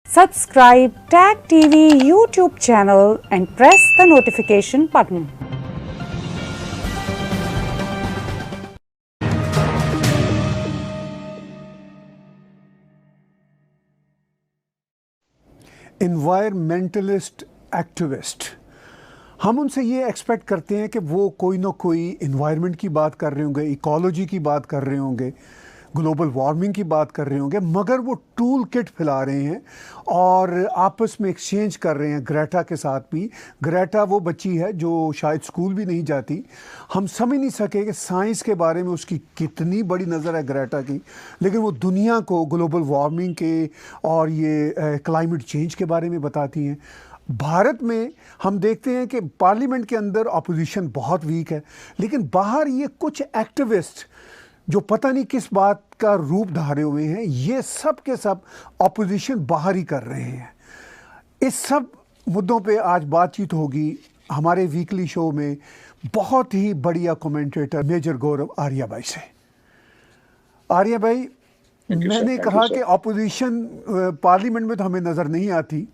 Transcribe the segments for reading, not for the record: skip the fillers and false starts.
Subscribe Tag TV YouTube channel and press the notification button. Environmentalist activist, हम उनसे ये expect करते हैं कि वो कोई ना कोई इन्वायरमेंट की बात कर रहे होंगे, इकोलॉजी की बात कर रहे होंगे, ग्लोबल वार्मिंग की बात कर रहे होंगे, मगर वो टूल किट फैला रहे हैं और आपस में एक्सचेंज कर रहे हैं। ग्रेटा के साथ भी, ग्रेटा वो बच्ची है जो शायद स्कूल भी नहीं जाती। हम समझ नहीं सके कि साइंस के बारे में उसकी कितनी बड़ी नज़र है ग्रेटा की, लेकिन वो दुनिया को ग्लोबल वार्मिंग के और ये क्लाइमेट चेंज के बारे में बताती हैं। भारत में हम देखते हैं कि पार्लियामेंट के अंदर अपोजिशन बहुत वीक है, लेकिन बाहर ये कुछ एक्टिविस्ट जो पता नहीं किस बात का रूप धारे हुए हैं, ये सब के सब अपोजिशन बाहर ही कर रहे हैं। इस सब मुद्दों पे आज बातचीत होगी हमारे वीकली शो में बहुत ही बढ़िया कमेंटेटर मेजर गौरव आर्या भाई से। आर्या भाई, मैंने कहा कि अपोजिशन पार्लियामेंट में तो हमें नज़र नहीं आती,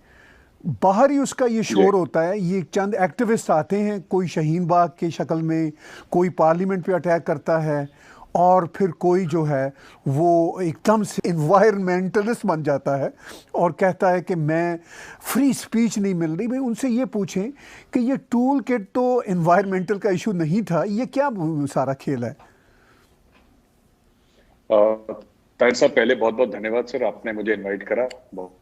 बाहर ही उसका ये शोर होता है। ये चंद एक्टिविस्ट आते हैं, कोई शाहीन बाग की शक्ल में, कोई पार्लियामेंट पे अटैक करता है और फिर कोई जो है वो एकदम से इन्वायरमेंटलिस्ट बन जाता है और कहता है कि मैं फ्री स्पीच नहीं मिल रही। भाई उनसे ये पूछें कि ये टूल किट तो इन्वायरमेंटल का इशू नहीं था, ये क्या सारा खेल है? ताहिर साहब, पहले बहुत बहुत धन्यवाद सर, आपने मुझे इनवाइट करा, बहुत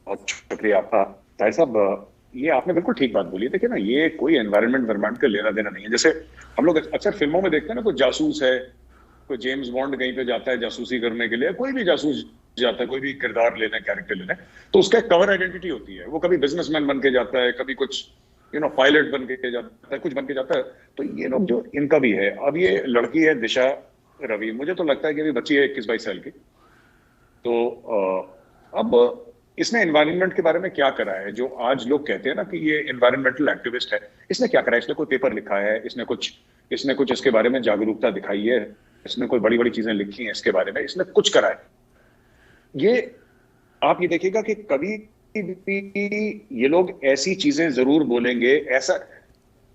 बहुत शुक्रिया आपका। ताहिर साहब, ये आपने बिल्कुल ठीक बात बोली। देखिए ना, ये कोई एनवायरमेंट का लेना देना नहीं है। जैसे हम लोग अक्सर फिल्मों में देखते हैं ना, कोई जासूस है, कोई जेम्स बॉन्ड कहीं पे जाता है जासूसी करने के लिए, कोई भी जासूस जाता है, कोई भी किरदार लेना, कैरेक्टर लेना, तो उसका एक कवर आइडेंटिटी होती है। वो कभी बिजनेसमैन बन के जाता है, कभी कुछ पायलट बन के जाता है, कुछ बन के जाता है। तो ये लोग जो इनका भी है, अब ये लड़की है दिशा रवि, मुझे तो लगता है कि अभी बच्ची है 21-22 साल की। तो अब इसने एनवायरनमेंट के बारे में क्या करा है, जो आज लोग कहते हैं ना कि ये एनवायरमेंटल एक्टिविस्ट है। इसने क्या करा है? इसने कोई पेपर लिखा है, इसने कुछ इसके बारे में जागरूकता दिखाई है, इसने कोई बड़ी बड़ी चीजें लिखी हैं इसके बारे में, इसने कुछ करा है। ये आप ये देखिएगा कि कभी भी ये लोग ऐसी चीजें जरूर बोलेंगे। ऐसा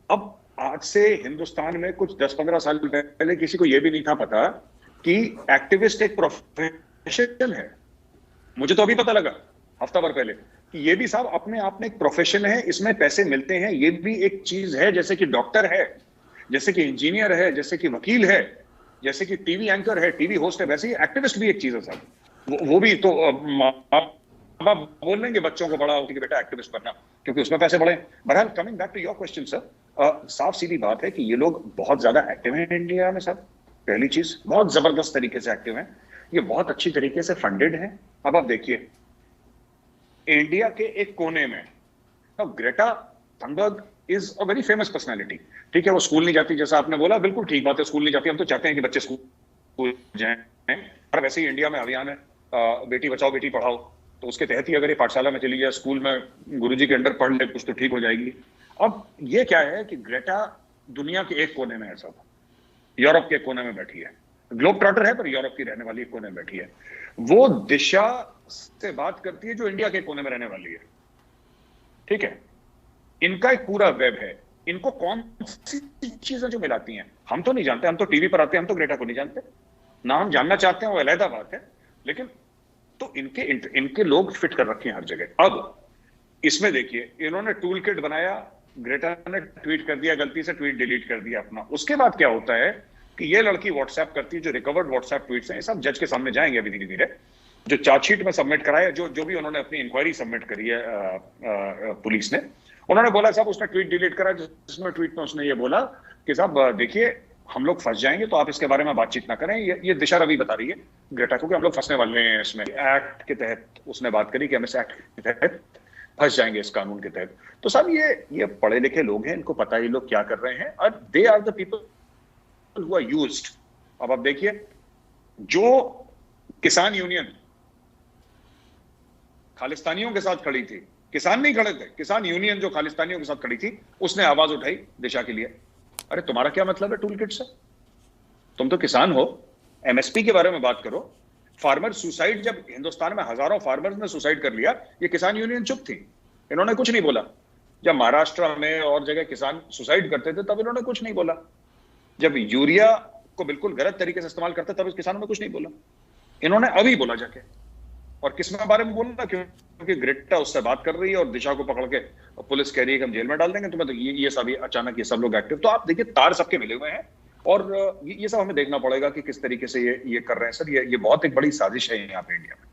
अब आज से हिंदुस्तान में कुछ 10-15 साल पहले किसी को यह भी नहीं था पता कि एक्टिविस्ट एक प्रोफेशन है। मुझे तो अभी पता लगा हफ्ता भर पहले कि ये भी साहब अपने आप में एक प्रोफेशन है, इसमें पैसे मिलते हैं, ये भी एक चीज है। जैसे कि डॉक्टर है, जैसे कि इंजीनियर है, जैसे कि वकील है, जैसे कि टीवी एंकर है, टीवी होस्ट है, वैसे ही एक्टिविस्ट भी एक चीज है साहब। वो भी तो आप बोल लेंगे बच्चों को बड़ा होकर कि बेटा एक्टिविस्ट बनना, क्योंकि उसमें पैसे बढ़े। बहरहाल, coming back to your question sir, साफ सीधी बात है कि ये लोग बहुत ज्यादा एक्टिव हैं इंडिया में सर। पहली चीज, बहुत जबरदस्त तरीके से एक्टिव हैं, ये बहुत अच्छी तरीके से फंडेड है। अब आप देखिए, इंडिया के एक कोने में Greta Thunberg is a very famous personality. ठीक है, वो स्कूल नहीं जाती, जैसा आपने बोला, बिल्कुल ठीक बात है, स्कूल नहीं जाती। हम तो चाहते हैं कि बच्चे स्कूल जाएं, और वैसे ही इंडिया में अभियान है बेटी बचाओ बेटी पढ़ाओ, तो उसके तहत ही अगर ये पाठशाला में चली जाए, स्कूल में गुरुजी के अंडर पढ़ ले कुछ, तो ठीक हो जाएगी। अब ये क्या है कि ग्रेटा दुनिया के एक कोने में है सब, यूरोप के कोने में बैठी है, ग्लोब ट्रॉटर है पर यूरोप की रहने वाली एक कोने में बैठी है। वो दिशा से बात करती है जो इंडिया के कोने में रहने वाली है। ठीक है, इनका एक पूरा वेब है। इनको कौन सी चीजें जो मिलाती हैं हम तो नहीं जानते, हम तो टीवी पर आते हैं, हम तो ग्रेटा को नहीं जानते ना, हम जानना चाहते हैं, वो अलग बात है। लेकिन तो इनके लोग फिट कर रखे हैं हर जगह। अब इसमें देखिए, इन्होंने टूल किट बनाया, ग्रेटा ने ट्वीट कर दिया, गलती से ट्वीट डिलीट कर दिया अपना। उसके बाद क्या होता है कि ये लड़की व्हाट्सएप करती है, जो रिकवर्ड व्हाट्सएप ट्वीट्स हैं, ये सब जज के सामने जाएंगे अभी धीरे धीरे। जो चार्जशीट में सबमिट कराया, जो भी उन्होंने अपनी इंक्वायरी सबमिट करी है पुलिस ने, उन्होंने बोला साहब उसने ट्वीट डिलीट करा, जिसमें ट्वीट में उसने ये बोला कि साहब देखिए हम लोग फंस जाएंगे, तो आप इसके बारे में बातचीत ना करें। ये दिशा रवि बता रही है ग्रेटा को कि हम लोग फंसने वाले हैं इसमें। एक्ट के तहत उसने बात करी कि हम इस एक्ट के तहत फंस जाएंगे, इस कानून के तहत। तो साहब ये पढ़े लिखे लोग हैं, इनको पता है ये लोग क्या कर रहे हैं, और they are the people who are used. अब आप देखिए, जो किसान यूनियन खालिस्तानियों के साथ खड़ी थी, किसान नहीं खड़े थे, किसान यूनियन जो खालिस्तानियों के साथ खड़ी थी, उसने आवाज उठाई दिशा के लिए। अरे तुम्हारा क्या मतलब है टूल किट से? तुम तो किसान हो, एमएसपी के बारे में बात करो, फार्मर सुसाइड, जब हिंदुस्तान में हजारों फार्मर्स ने सुसाइड कर लिया, ये किसान यूनियन चुप थी, इन्होंने कुछ नहीं बोला। जब महाराष्ट्र में और जगह किसान सुसाइड करते थे तब इन्होंने कुछ नहीं बोला। जब यूरिया को बिल्कुल गलत तरीके से इस्तेमाल करते तब इस किसानों ने कुछ नहीं बोला। इन्होंने अभी बोला जाके, और किस में बारे में बोलना, क्योंकि ग्रेटा उससे बात कर रही है और दिशा को पकड़ के पुलिस कह रही है कि हम जेल में डाल देंगे तुम्हें, तो ये सब अचानक ये सब लोग एक्टिव। तो आप देखिए तार सबके मिले हुए हैं, और ये सब हमें देखना पड़ेगा कि किस तरीके से ये कर रहे हैं सर। ये बहुत एक बड़ी साजिश है यहाँ पे इंडिया में।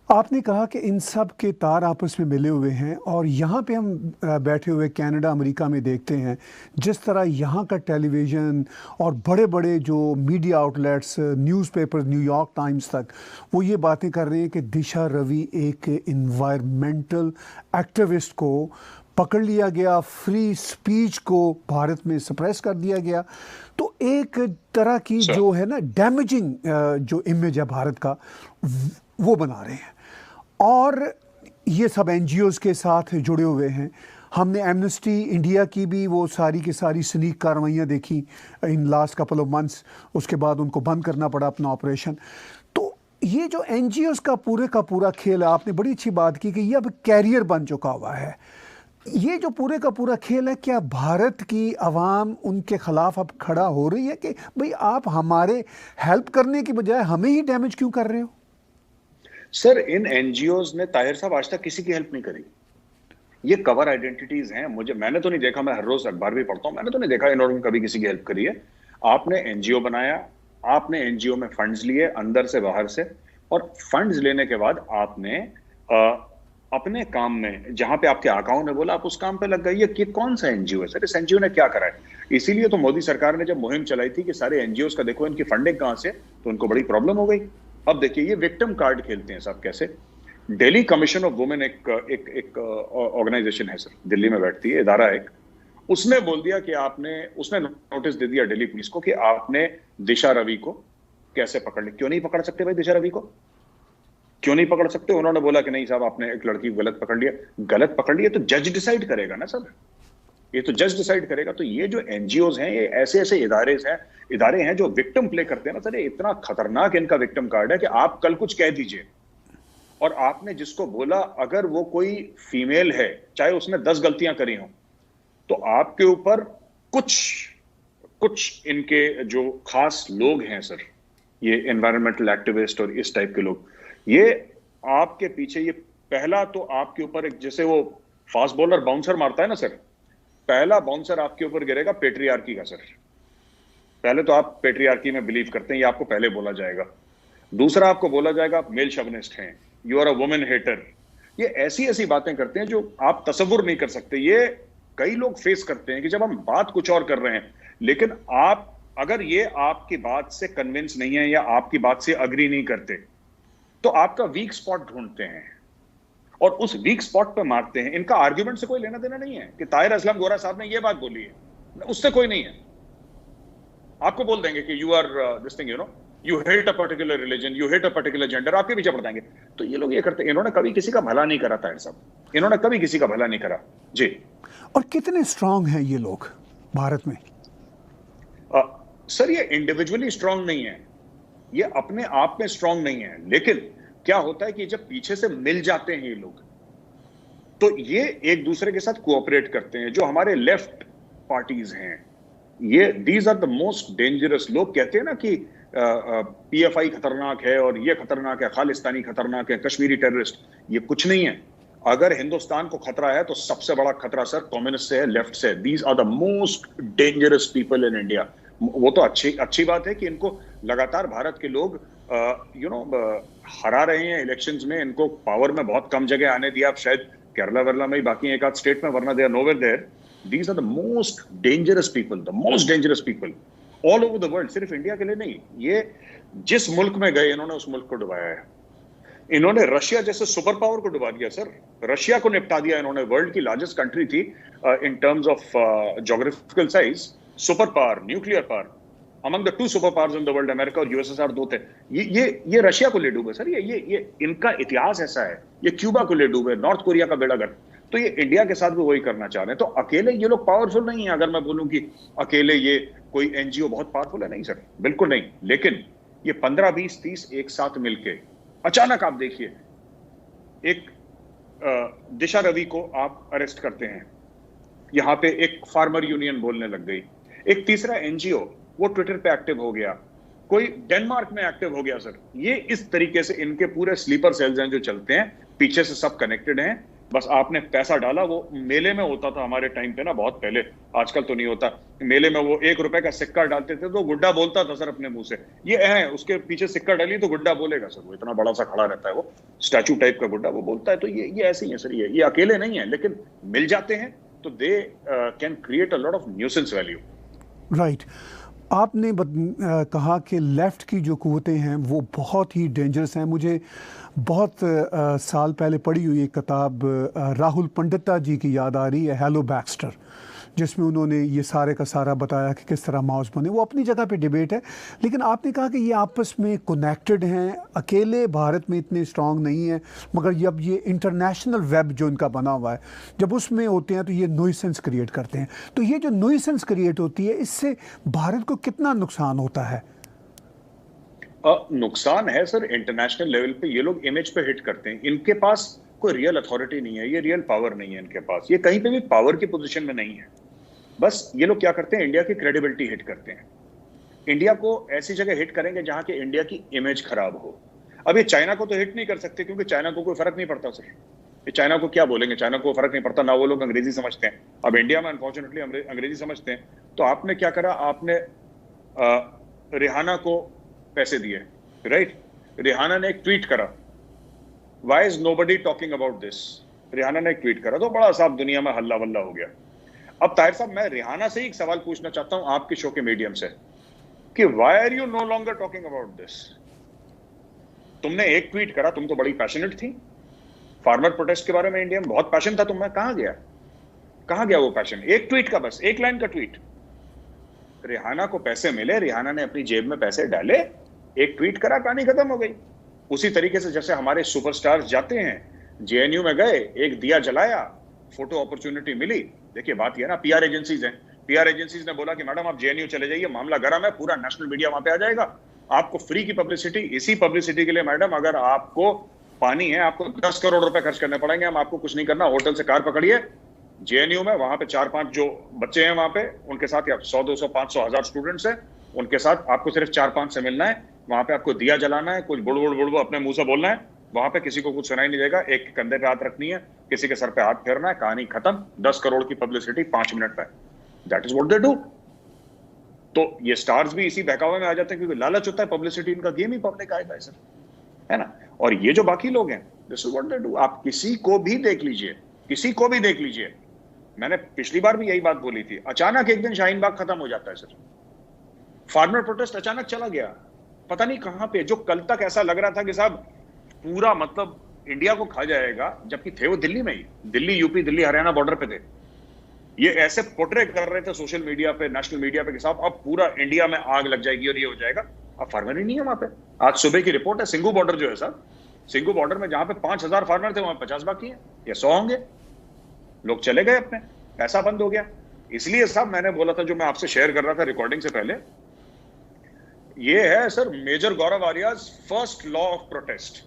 आपने कहा कि इन सब के तार आपस में मिले हुए हैं, और यहाँ पे हम बैठे हुए कनाडा अमेरिका में देखते हैं जिस तरह यहाँ का टेलीविज़न और बड़े बड़े जो media outlets, newspaper, New York times तक, वो ये बातें कर रहे हैं कि दिशा रवि एक इन्वायरमेंटल एक्टिविस्ट को पकड़ लिया गया, फ्री स्पीच को भारत में सप्रेस कर दिया गया। तो एक तरह की जो है ना डैमेजिंग जो इमेज है भारत का, वो बना रहे हैं। और ये सब एनजीओज़ के साथ जुड़े हुए हैं। हमने एमनेस्टी इंडिया की भी वो सारी की सारी स्नीक कार्रवाइयाँ देखी in last couple of months, उसके बाद उनको बंद करना पड़ा अपना ऑपरेशन। तो ये जो एनजीओज़ का पूरा खेल है, आपने बड़ी अच्छी बात की कि ये अब कैरियर बन चुका हुआ है। ये जो पूरे का पूरा खेल है, क्या भारत की आवाम उनके खिलाफ अब खड़ा हो रही है कि भाई आप हमारे हेल्प करने की बजाय हमें ही डैमेज क्यों कर रहे हो? सर, इन एनजीओज ने ताहिर साहब आज तक किसी की हेल्प नहीं करी। ये कवर आइडेंटिटीज हैं। मैंने तो नहीं देखा, मैं हर रोज अखबार भी पढ़ता हूं, मैंने तो नहीं देखा इन्होंने कभी किसी की हेल्प करी है। आपने एनजीओ बनाया, आपने एनजीओ में फंड्स लिए अंदर से बाहर से, और फंड्स लेने के बाद आपने अपने काम में, जहां पे आपके आकाओं ने बोला आप उस काम पे लग गए। ये कौन सा एनजीओ है सर? इस एनजीओ ने क्या करा है? इसीलिए तो मोदी सरकार ने जब मुहिम चलाई थी कि सारे एनजीओज का देखो इनकी फंडिंग कहां से, तो उनको बड़ी प्रॉब्लम हो गई। अब देखिए ये विक्टिम कार्ड खेलते हैं साहब कैसे। दिल्ली कमीशन ऑफ वुमेन एक ऑर्गेनाइजेशन है सर, दिल्ली में बैठती है, इदारा एक, उसने बोल दिया कि उसने नोटिस दे दिया दिल्ली पुलिस को कि आपने दिशा रवि को कैसे पकड़ लिया। क्यों नहीं पकड़ सकते भाई दिशा रवि को? क्यों नहीं पकड़ सकते? उन्होंने बोला कि नहीं साहब आपने एक लड़की को गलत पकड़ लिया। गलत पकड़ लिया तो जज डिसाइड करेगा ना सर, ये तो जज डिसाइड करेगा। तो ये जो एनजीओज हैं, ये ऐसे इदारे हैं जो विक्टिम प्ले करते हैं ना सर। ये इतना खतरनाक इनका विक्टिम कार्ड है कि आप कल कुछ कह दीजिए, और आपने जिसको बोला अगर वो कोई फीमेल है, चाहे उसने 10 गलतियां करी हों, तो आपके ऊपर कुछ इनके जो खास लोग हैं सर, ये एनवायरमेंटल एक्टिविस्ट और इस टाइप के लोग, ये आपके पीछे, ये पहला तो आपके ऊपर एक, जैसे वो फास्ट बॉलर बाउंसर मारता है ना सर, पहला बाउंसर आपके ऊपर गिरेगा पेट्रियार्की का सर। पहले तो आप पेट्रियार्की में बिलीव करते हैं, ये आपको पहले बोला जाएगा। दूसरा आपको बोला जाएगा आप मेल शोविनिस्ट हैं, you are a women hater. ये ऐसी बातें करते हैं जो आप तसव्वुर नहीं कर सकते। ये कई लोग फेस करते हैं कि जब हम बात कुछ और कर रहे हैं, लेकिन आप अगर ये आपकी बात से कन्विंस नहीं है या आपकी बात से अग्री नहीं करते, तो आपका वीक स्पॉट ढूंढते हैं और उस वीक स्पॉट पे मारते हैं। इनका आर्ग्यूमेंट से कोई लेना देना नहीं है कि ताहिर असलम गोरा साहब ने ये बात बोली है, उससे कोई नहीं है। आपको बोल देंगे कि you are this thing, you hate a particular religion, you hate a particular gender, आपके पीछे पड़ जाएंगे। तो ये लोग ये करते हैं। इन्होंने कभी किसी का भला नहीं करा ताहिर साहब, इन्होंने कभी किसी का भला नहीं करा जी। और कितने स्ट्रांग हैं ये लोग भारत में? सर ये इंडिविजुअली स्ट्रांग नहीं है, ये अपने आप में स्ट्रांग नहीं है, लेकिन क्या होता है कि जब पीछे से मिल जाते हैं ये लोग, तो ये एक दूसरे के साथ कोऑपरेट करते हैं। जो हमारे लेफ्ट पार्टीज हैं, ये these are the most dangerous. लोग कहते हैं ना कि पीएफआई खतरनाक है और ये खतरनाक है, खालिस्तानी खतरनाक है, कश्मीरी टेररिस्ट। ये कुछ नहीं है। अगर हिंदुस्तान को खतरा है तो सबसे बड़ा खतरा सर कम्युनिस्ट से है, लेफ्ट से। These are the most dangerous people in India. वो तो अच्छी बात है कि इनको लगातार भारत के लोग हरा रहे हैं इलेक्शंस में। इनको पावर में बहुत कम जगह आने दिया, आप शायद केरला वेरला में ही, बाकी एक आध स्टेट में, वरना they are nowhere there. These are the most dangerous people all over the world, सिर्फ इंडिया के लिए नहीं। ये जिस मुल्क में गए इन्होंने उस मुल्क को डुबाया है। इन्होंने रशिया जैसे सुपर पावर को डुबा दिया सर, रशिया को निपटा दिया इन्होंने। वर्ल्ड की लार्जेस्ट कंट्री थी in terms of geographical size, super power, nuclear power. Among the 2 super powers in the world, America और यूएसएसआर 2 थे। ये रशिया को ले डूबे सर। ये इनका इतिहास ऐसा है। ये क्यूबा को ले डूबे, नॉर्थ कोरिया का बेड़ा गर्क। तो ये इंडिया के साथ भी वही करना चाह रहे हैं। तो अकेले ये लोग पावरफुल नहीं है। अगर मैं बोलूं कि अकेले ये कोई एनजीओ बहुत पावरफुल है, नहीं सर, बिल्कुल नहीं। लेकिन ये 15, 20, 30 एक साथ मिलके अचानक आप देखिए, एक दिशा रवि को आप अरेस्ट करते हैं, यहां पे एक फार्मर यूनियन बोलने लग गई, एक तीसरा एनजीओ वो ट्विटर पे एक्टिव हो गया, कोई डेनमार्क में एक्टिव हो गया। सर ये इस तरीके से इनके पूरे स्लीपर सेल्स हैं जो चलते हैं, पीछे से सब कनेक्टेड हैं। बस आपने पैसा डाला, वो मेले में होता था हमारे टाइम पे ना, बहुत पहले, आजकल तो नहीं होता। मेले में वो 1 रुपए का सिक्का डालते थे तो गुड्डा बोलता था सर अपने मुंह से, ये है उसके पीछे सिक्का डाली तो गुड्डा बोलेगा सर, वो इतना बड़ा सा खड़ा रहता है, वो स्टैचू टाइप का गुड्डा वो बोलता है। तो ये ऐसे ही है सर, ये अकेले नहीं है, लेकिन मिल जाते हैं तो they can create a lot of nuisance value. Right. आपने कहा कि लेफ़्ट की जो क़ुव्वतें हैं वो बहुत ही डेंजरस हैं। मुझे बहुत साल पहले पढ़ी हुई एक किताब राहुल पंडिता जी की याद आ रही है, हेलो बैक्स्टर, जिसमें उन्होंने ये सारे का सारा बताया कि किस तरह माउस बने। वो अपनी जगह पे डिबेट है, लेकिन आपने कहा कि ये आपस में कनेक्टेड हैं, अकेले भारत में इतने स्ट्रांग नहीं है, मगर जब ये इंटरनेशनल वेब जो इनका बना हुआ है, जब उसमें होते हैं तो ये नॉइसेंस क्रिएट करते हैं। तो ये जो नॉइसेंस क्रिएट होती है, इससे भारत को कितना नुकसान होता है? नुकसान है सर, इंटरनेशनल लेवल पे ये लोग इमेज पे हिट करते हैं। इनके पास कोई रियल अथॉरिटी नहीं है, ये रियल पावर नहीं है इनके पास, ये कहीं पे भी पावर की पोजीशन में नहीं है। बस ये लोग क्या करते हैं, इंडिया की क्रेडिबिलिटी हिट करते हैं। इंडिया को ऐसी जगह हिट करेंगे जहां के इंडिया की इमेज खराब हो। अब ये चाइना को तो हिट नहीं कर सकते, क्योंकि चाइना को कोई फर्क नहीं पड़ता सर। ये चाइना को क्या बोलेंगे, चाइना को फर्क नहीं पड़ता, ना वो लोग अंग्रेजी समझते हैं। अब इंडिया में अनफॉर्चुनेटली अंग्रेजी समझते हैं। तो आपने क्या करा, आपने रिहाना को पैसे दिए, राइट? रिहाना ने एक ट्वीट करा, why is nobody talking about this. Rihanna ने एक ट्वीट करा तो बड़ा साहब दुनिया में हल्ला वल्ला हो गया। अब ताहिर साहब, मैं रिहाना से ही एक सवाल पूछना चाहता हूं आपके शो के मीडियम से, कि why are you no longer talking about this? तुमने एक ट्वीट करा, तुम तो बड़ी पैशनेट थी फार्मर प्रोटेस्ट के बारे में, इंडिया में बहुत पैशन था तुम्हें, कहां गया वो पैशन? एक ट्वीट का, बस एक लाइन का ट्वीट। रिहाना को पैसे मिले, रिहाना ने अपनी जेब में पैसे डाले, एक ट्वीट करा, कहानी खत्म हो गई। उसी तरीके से जैसे हमारे सुपरस्टार्स जाते हैं, जेएनयू में गए, एक दिया जलाया, फोटो अपॉर्चुनिटी मिली। देखिए बात यह ना, पीआर एजेंसीज हैं, पीआर एजेंसीज ने बोला कि मैडम आप जेएनयू चले जाइए, मामला गरम है, पूरा नेशनल मीडिया वहां पे आ जाएगा, आपको फ्री की पब्लिसिटी। इसी पब्लिसिटी के लिए मैडम अगर आपको पानी है, आपको 10 करोड़ रुपए खर्च करने पड़ेंगे, हम आपको कुछ नहीं करना, होटल से कार पकड़िए, जेएनयू में वहां पे 4-5 जो बच्चे हैं वहां पे, उनके साथ 100, 200, 500, 1000 स्टूडेंट्स हैं, उनके साथ आपको सिर्फ 4-5 से मिलना है, वहां पे आपको दिया जलाना है, कुछ बुड़ अपने मुंह से बोलना है, वहां पे किसी को कुछ सुनाई नहीं देगा, एक कंधे पे हाथ रखनी है, किसी के सर पे हाथ फेरना है, कहानी खत्म। 10 करोड़ की पब्लिसिटी 5 मिनट पे, that is what they do. तो ये स्टार्स भी इसी बहकावे में आ जाते हैं, क्योंकि लालच होता है, पब्लिसिटी इनका गेम ही पब्लिक आएगा सर, है ना? और ये जो बाकी लोग हैं, this is what they do. आप किसी को भी देख लीजिए, मैंने पिछली बार भी यही बात बोली थी, अचानक एक दिन शाहीन बाग खत्म हो जाता है सर, फार्मर प्रोटेस्ट अचानक चला गया, पता नहीं कहां पे। जो कल तक ऐसा लग रहा था कि साहब पूरा मतलब इंडिया को खा जाएगा, जबकि थे वो दिल्ली में ही, दिल्ली यूपी, दिल्ली हरियाणा बॉर्डर पे थे। ये ऐसे पोर्ट्रे कर रहे थे सोशल मीडिया पे, नेशनल मीडिया पे कि साहब अब पूरा इंडिया में आग लग जाएगी और ये हो जाएगा। अब फार्मर ही नहीं है वहां पे। आज सुबह की रिपोर्ट है, सिंघू बॉर्डर जो है साहब, सिंघू बॉर्डर में जहां पे 5000 फार्मर थे, वहां 50 बाकी है या 100 होंगे। लोग चले गए अपने, पैसा बंद हो गया। इसलिए साहब मैंने बोला था, जो मैं आपसे शेयर कर रहा था रिकॉर्डिंग से पहले, ये है sir major Gaurav Arya's first law of protest.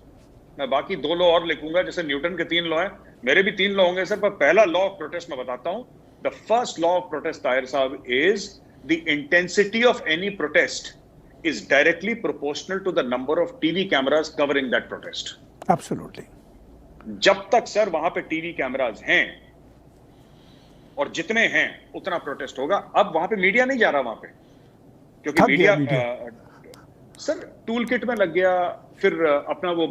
मैं बाकी 2 लॉ और लिखूंगा, जैसे न्यूटन के 3 लॉ हैं, मेरे भी 3 लॉ होंगे सर, पर पहला लॉ ऑफ प्रोटेस्ट मैं बताता हूं। The first law of protest Tahir साहब is the intensity of any protest is directly proportional to the number of TV cameras covering that protest. Absolutely. जब तक सर वहां पे टीवी कैमरास हैं, और जितने हैं उतना प्रोटेस्ट होगा। अब वहां पे मीडिया नहीं जा रहा वहां पे, क्योंकि मीडिया सर टूल किट में लग गया, फिर अपना वो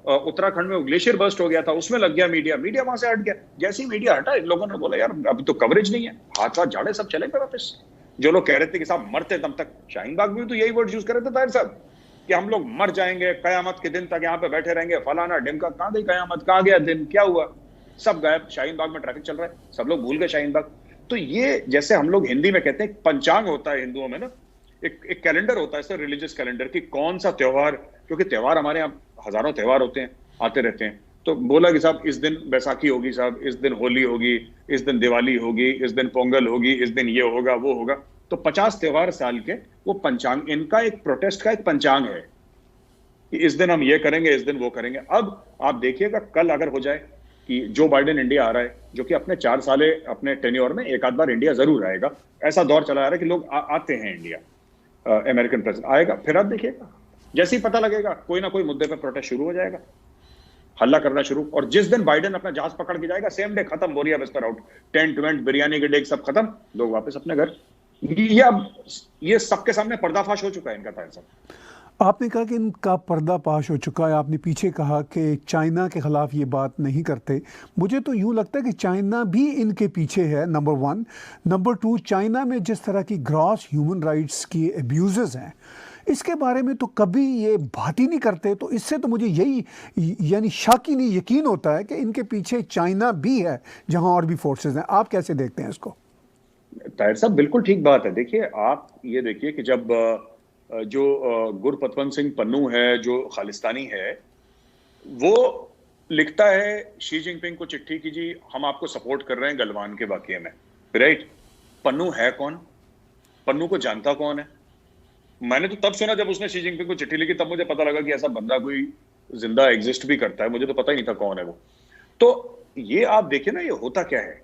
उत्तराखंड में ग्लेशियर बर्स्ट हो गया था, उसमें लग गया मीडिया वहां से हट गया। जैसे ही मीडिया हटा, इन लोगों ने बोला यार अभी तो कवरेज नहीं है, हाथ झाड़े, सब चले गए वापस। जो लोग कह रहे थे कि साहब मरते दम तक, शाहीन बाग में तो यही वर्ड यूज कर रहे थे ताहिर साहब, कि हम लोग मर जाएंगे, कयामत के दिन तक यहाँ पे बैठे रहेंगे, फलाना ढिमका। कहां गई कयामत, कहां गया दिन, क्या हुआ? सब गायब। शाहीन बाग में ट्रैफिक चल रहा है, सब लोग भूल गए शाहीन बाग। तो ये जैसे हम लोग हिंदी में कहते हैं, पंचांग होता है हिंदुओं में ना, एक कैलेंडर होता है सर, रिलीजियस कैलेंडर, की कौन सा त्योहार, क्योंकि त्योहार हमारे यहाँ हजारों त्योहार होते हैं, आते रहते हैं। तो बोला कि साहब इस दिन बैसाखी होगी, साहब इस दिन होली होगी, इस दिन दिवाली होगी, इस दिन पोंगल होगी, इस दिन ये होगा वो होगा। तो 50 त्योहार साल के, वो पंचांग, इनका एक प्रोटेस्ट का एक पंचांग है कि इस दिन हम ये करेंगे, इस दिन वो करेंगे। अब आप देखिएगा कल अगर हो जाए कि जो बाइडेन इंडिया आ रहा है, जो कि अपने 4 साल अपने टेन्योर में एक आध बार इंडिया जरूर आएगा, ऐसा दौर चला आ रहा है कि लोग आते हैं इंडिया, अमेरिकन प्रेसिडेंट आएगा, फिर आप देखिएगा जैसे ही पता लगेगा कोई ना कोई मुद्दे पर प्रोटेस्ट शुरू हो जाएगा, हल्ला करना शुरू। और जिस दिन बाइडेन अपना जहाज पकड़ के जाएगा, सेम डे खत्म, बोरिया बिस्तर आउट, टेंट वेंट, बिरयानी के डेग सब खत्म, लोग वापस अपने घर। ये सबके सामने पर्दाफाश हो चुका है इनका। ताहिर साहब, आपने कहा कि इनका पर्दाफाश हो चुका है, आपने पीछे कहा कि चाइना के ख़िलाफ़ ये बात नहीं करते। मुझे तो यूँ लगता है कि चाइना भी इनके पीछे है, नंबर 1। नंबर 2, चाइना में जिस तरह की ग्रॉस ह्यूमन राइट्स की एब्यूज़ हैं, इसके बारे में तो कभी ये बात ही नहीं करते। तो इससे तो मुझे यही यानी शक ही नहीं, यकीन होता है कि इनके पीछे चाइना भी है, जहाँ और भी फोर्सेस हैं। आप कैसे देखते हैं इसको? ताहिर साहब, बिल्कुल ठीक बात है। देखिए, आप ये देखिए कि जब जो गुरपतवंत सिंह पन्नू है, जो खालिस्तानी है, वो लिखता है शी जिनपिंग को चिट्ठी की, जी हम आपको सपोर्ट कर रहे हैं गलवान के वाकये में, राइट? पन्नू है कौन? पन्नू को जानता कौन है? मैंने तो तब सुना जब उसने शी जिनपिंग को चिट्ठी लिखी, तब मुझे पता लगा कि ऐसा बंदा कोई जिंदा एग्जिस्ट भी करता है। मुझे तो पता ही नहीं था कौन है वो। तो ये आप देखिए ना, ये होता क्या है,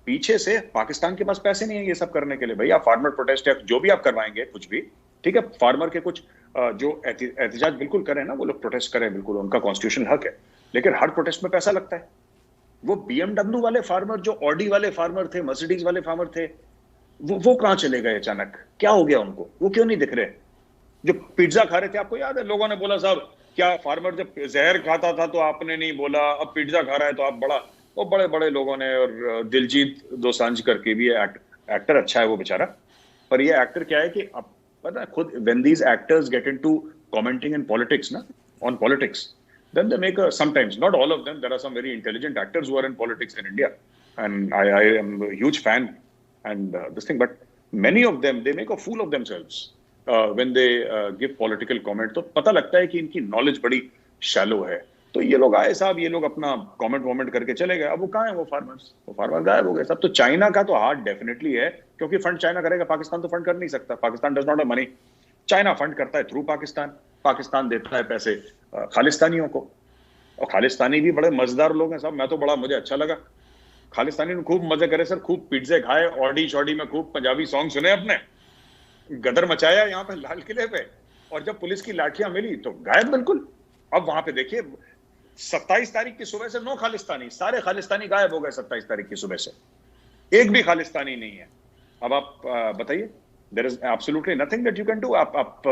पीछे से पाकिस्तान के पास पैसे नहीं है ये सब करने के लिए। भैया फार्मर प्रोटेस्ट या जो भी आप करवाएंगे, कुछ भी ठीक है, फार्मर के कुछ जो एहतजाज बिल्कुल करें ना, वो लोग प्रोटेस्ट करें, बिल्कुल उनका कॉन्स्टिट्यूशन हक है, लेकिन हर प्रोटेस्ट में पैसा लगता है। वो BMW वाले फार्मर, जो ऑडी वाले फार्मर थे, मर्सिडीज वाले फार्मर थे, वो कहां चले गए? अचानक क्या हो गया उनको? वो क्यों नहीं दिख रहे? जो पिज्जा खा रहे थे, आपको याद है लोगों ने बोला साहब क्या फार्मर जब जहर खाता था तो आपने नहीं बोला, अब पिज्जा खा रहा है तो आप बड़ा, वो बड़े बड़े लोगों ने। और दिलजीत दोसांझ करके भी एक्टर अच्छा है वो बेचारा, पर ये एक्टर क्या है कि अब पता है खुद, when these actors get into commenting in politics na, on politics, then they make sometimes, not all of them, there are some very intelligent actors who are in politics in India, and I am a huge fan and this thing, but many of them they make a fool of themselves when they give political comment. तो पता लगता है कि इनकी knowledge बड़ी shallow है। तो ये लोग आए साहब, ये लोग अपना कमेंट वॉमेंट करके चले गए। अब वो कहाँ है वो फार्मर्स? वो फार्मर गायब हो गए सब। तो चाइना का तो हाथ डेफिनेटली है, क्योंकि फंड चाइना करेगा, पाकिस्तान तो फंड कर नहीं सकता। Pakistan does not have money, China fund करता है थ्रू पाकिस्तान। पाकिस्तान देता है पैसे खालिस्तानियों को, और खालिस्तानी भी बड़े मजेदार लोग हैं साहब। मैं तो बड़ा, मुझे अच्छा लगा, खालिस्तानी ने खूब मजे करे सर, खूब पिज्जे खाए, ऑडी शॉडी में खूब पंजाबी सॉन्ग सुने, अपने गदर मचाया यहाँ पे लाल किले पे, और जब पुलिस की लाठियां मिली तो गायब बिल्कुल। अब वहां पे देखिए 27 तारीख की सुबह से 9 खालिस्तानी, सारे खालिस्तानी गायब हो गए 27 तारीख की सुबह से, एक भी खालिस्तानी नहीं है। अब आप बताइए, there is absolutely nothing that you can do. आप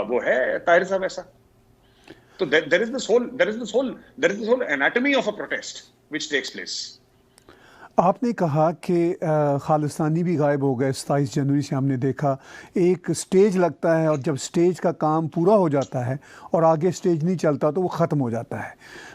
वो है ताहिर साहब ऐसा। तो there is this whole anatomy of a protest which takes place. आपने कहा कि खालिस्तानी भी गायब हो गए 27 जनवरी से। हमने देखा एक स्टेज लगता है, और जब स्टेज का काम पूरा हो जाता है और आगे स्टेज नहीं चलता तो वो ख़त्म हो जाता है।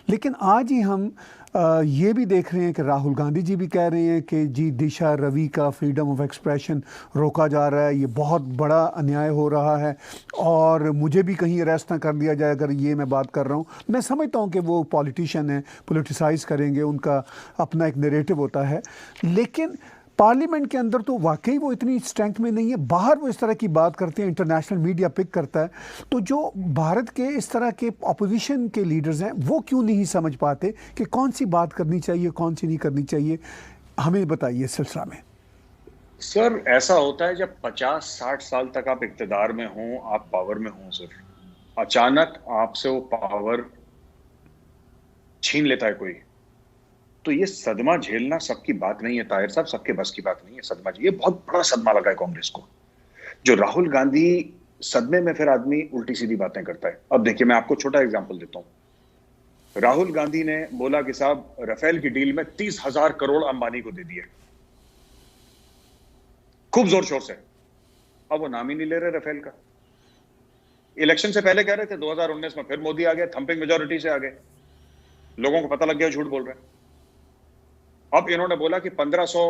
लेकिन आज ही हम ये भी देख रहे हैं कि राहुल गांधी जी भी कह रहे हैं कि जी दिशा रवि का फ्रीडम ऑफ एक्सप्रेशन रोका जा रहा है, ये बहुत बड़ा अन्याय हो रहा है, और मुझे भी कहीं अरेस्ट ना कर लिया जाए अगर ये मैं बात कर रहा हूँ। मैं समझता हूँ कि वो पॉलिटिशियन है, पोलिटिसाइज़ करेंगे, उनका अपना एक नैरेटिव होता है, लेकिन पार्लियामेंट के अंदर तो वाकई वो इतनी स्ट्रेंथ में नहीं है। बाहर वो इस तरह की बात करते हैं, इंटरनेशनल मीडिया पिक करता है। तो जो भारत के इस तरह के अपोजिशन के लीडर्स हैं, वो क्यों नहीं समझ पाते कि कौन सी बात करनी चाहिए, कौन सी नहीं करनी चाहिए? हमें बताइए इस सिलसिला में। सर ऐसा होता है जब 50-60 साल तक आप इक्तदार में हों, आप पावर में हों, सर अचानक आपसे वो पावर छीन लेता है कोई, तो ये सदमा झेलना सबकी बात नहीं है ताहिर साहब, सबके बस की बात नहीं है सदमा। ये बहुत बड़ा सदमा लगा है कांग्रेस को, जो राहुल गांधी सदमे में फिर आदमी उल्टी सीधी बातें करता है। अब देखिए मैं आपको छोटा एग्जांपल देता हूं। राहुल गांधी ने बोला कि साहब राफेल की डील में 30,000 करोड़ अंबानी को दे दिए, खूब जोर शोर से। अब वो नाम ही नहीं ले रहे राफेल का। इलेक्शन से पहले कह रहे थे, 2019 में फिर मोदी आ गया, थंपिंग मेजोरिटी से आ गए, लोगों को पता लग गया झूठ बोल रहे हैं। अब इन्होंने बोला कि 1500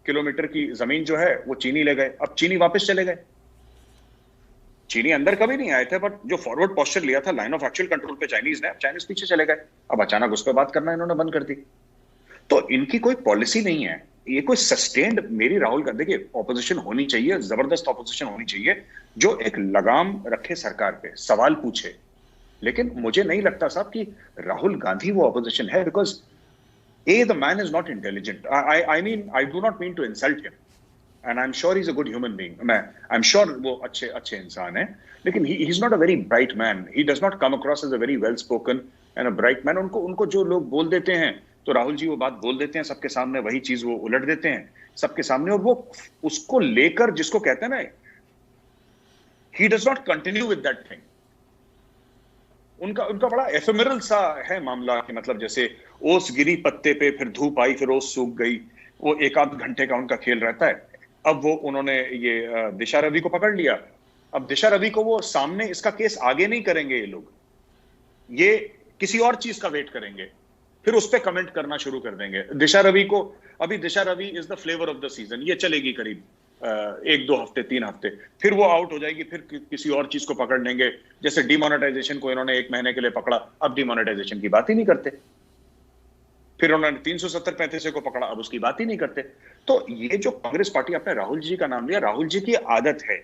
किलोमीटर की जमीन जो है वो चीनी ले गए। अब चीनी वापस चले गए। चीनी अंदर कभी नहीं आए थे, बट जो फॉरवर्ड पोस्चर लिया था लाइन ऑफ एक्चुअल कंट्रोल पे चाइनीज ने, अब चाइनीज पीछे चले गए। अब अचानक उस पर बात करना इन्होंने बंद कर दी। तो इनकी कोई पॉलिसी नहीं है। ये कोई सस्टेन्ड, मेरी राहुल गांधी की ऑपोजिशन होनी चाहिए, जबरदस्त ऑपोजिशन होनी चाहिए जो एक लगाम रखे सरकार पे, सवाल पूछे। लेकिन मुझे नहीं लगता साहब कि राहुल गांधी वो ऑपोजिशन है, because the man is not intelligent. I do not mean to insult him, and I am sure he is a good human being, I am sure वो अच्छे इंसान है, लेकिन he is not a very bright man. He does not come across as a very well spoken and a bright man. उनको जो लोग बोल देते हैं, तो राहुल जी वो बात बोल देते हैं सबके सामने, वही चीज वो उलट देते हैं सबके सामने, और वो उसको लेकर, जिसको कहते हैं ना, ही does not continue with that thing. उनका बड़ा एफेमेरल सा है मामला, कि मतलब जैसे ओस गिरी पत्ते पे, फिर धूप आई, फिर ओस सूख गई, वो एक आध घंटे का उनका खेल रहता है। अब वो उन्होंने ये दिशा रवि को पकड़ लिया, अब दिशा रवि को वो सामने, इसका केस आगे नहीं करेंगे ये लोग, ये किसी और चीज का वेट करेंगे, फिर उस पर कमेंट करना शुरू कर देंगे। दिशा रवि को, अभी Disha Ravi is the flavour of the season, ये चलेगी करीब 1-2 हफ्ते, 3 हफ्ते, फिर वो आउट हो जाएगी, फिर किसी और चीज को पकड़ लेंगे। जैसे डिमोनेटाइजेशन को इन्होंने 1 महीने के लिए पकड़ा, अब डिमोनेटाइजेशन की बात ही नहीं करते। फिर उन्होंने 370-35 को पकड़ा, अब उसकी बात ही नहीं करते। तो ये जो कांग्रेस पार्टी, आपने राहुल जी का नाम लिया, राहुल जी की आदत है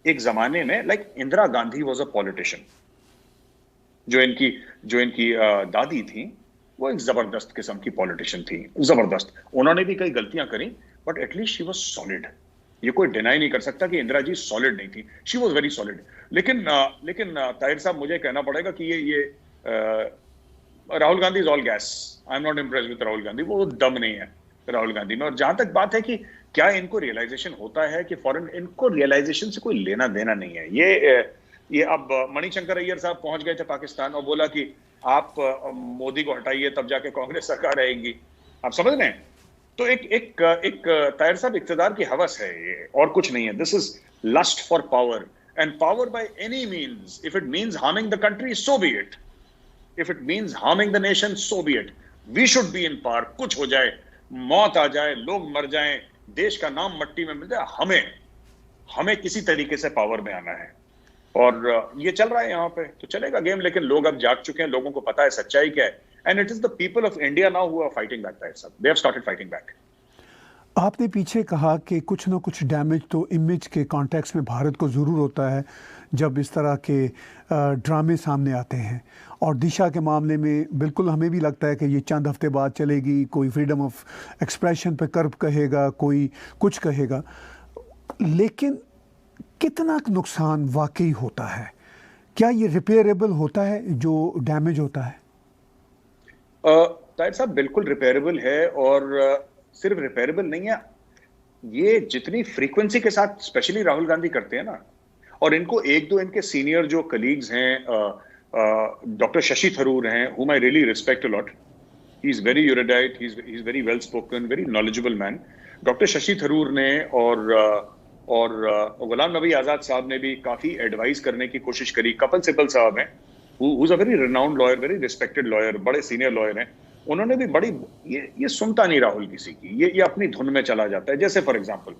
एक जमाने में, like Indira Gandhi was a politician, जो इनकी दादी थी, वो एक जबरदस्त किस्म की पॉलिटिशियन थी, जबरदस्त। उन्होंने भी कई गलतियां करी, but at least she was solid. ये कोई डिनाई नहीं कर सकता कि इंदिरा जी सॉलिड नहीं थी, शी वाज वेरी सॉलिड। लेकिन ताहिर साहब, मुझे कहना पड़ेगा कि ये Rahul Gandhi is all gas. I am not impressed with Rahul Gandhi, वो दम नहीं है राहुल गांधी में। और जहां तक बात है कि क्या इनको रियलाइजेशन होता है कि फॉरेन, इनको रियलाइजेशन से कोई लेना देना नहीं है। ये अब मणिशंकर अय्यर साहब पहुंच गए थे पाकिस्तान और बोला कि आप मोदी को हटाइए, तब जाके कांग्रेस सरकार आएगी। आप समझ रहे हैं? तो एक ताहिर साहब, इक्तदार की हवस है ये, और कुछ नहीं है। This is lust for power, and power by any means, if it means harming the country, so be it. If it means harming the nation, so be it. We should be in power. कुछ हो जाए, मौत आ जाए, लोग मर जाएं, देश का नाम मट्टी में मिल जाए, हमें किसी तरीके से पावर में आना है। और ये चल रहा है यहाँ पे, तो चलेगा गेम। लेकिन लोग अब जाग चुके हैं, लोगों को पता है सच्चाई क्या है, and it is the people of India now who are fighting back. They have started fighting back. आपने पीछे कहा कि कुछ ना कुछ डैमेज तो इमेज के कॉन्टेक्स्ट में भारत को ज़रूर होता है जब इस तरह के ड्रामे सामने आते हैं। और दिशा के मामले में बिल्कुल हमें भी लगता है कि ये चंद हफ्ते बाद चलेगी, कोई फ्रीडम ऑफ एक्सप्रेशन पे कर्ब कहेगा, कोई कुछ कहेगा, लेकिन कितना नुकसान वाकई होता है? क्या ये रिपेयरेबल होता है जो डैमेज होता है? ताहिर साहब, बिल्कुल रिपेयरेबल है, और सिर्फ रिपेयरेबल नहीं है, ये जितनी फ्रीक्वेंसी के साथ स्पेशली राहुल गांधी करते हैं ना, और इनको एक दो इनके सीनियर जो कलीग्स हैं, डॉक्टर शशि थरूर हैं, whom I really respect a lot. He is very erudite, he is very well spoken, very knowledgeable man. Doctor Shashi Tharoor ने और गुलाम नबी आजाद साहब ने भी काफी एडवाइस करने की कोशिश करी। कपिल सिब्बल साहब हैं, who is a very renowned lawyer, very respected lawyer, बड़े सीनियर लॉयर हैं। उन्होंने भी बड़ी, ये सुनता नहीं राहुल किसी की, ये अपनी धुन में चला जाता है। जैसे फॉर एग्जांपल,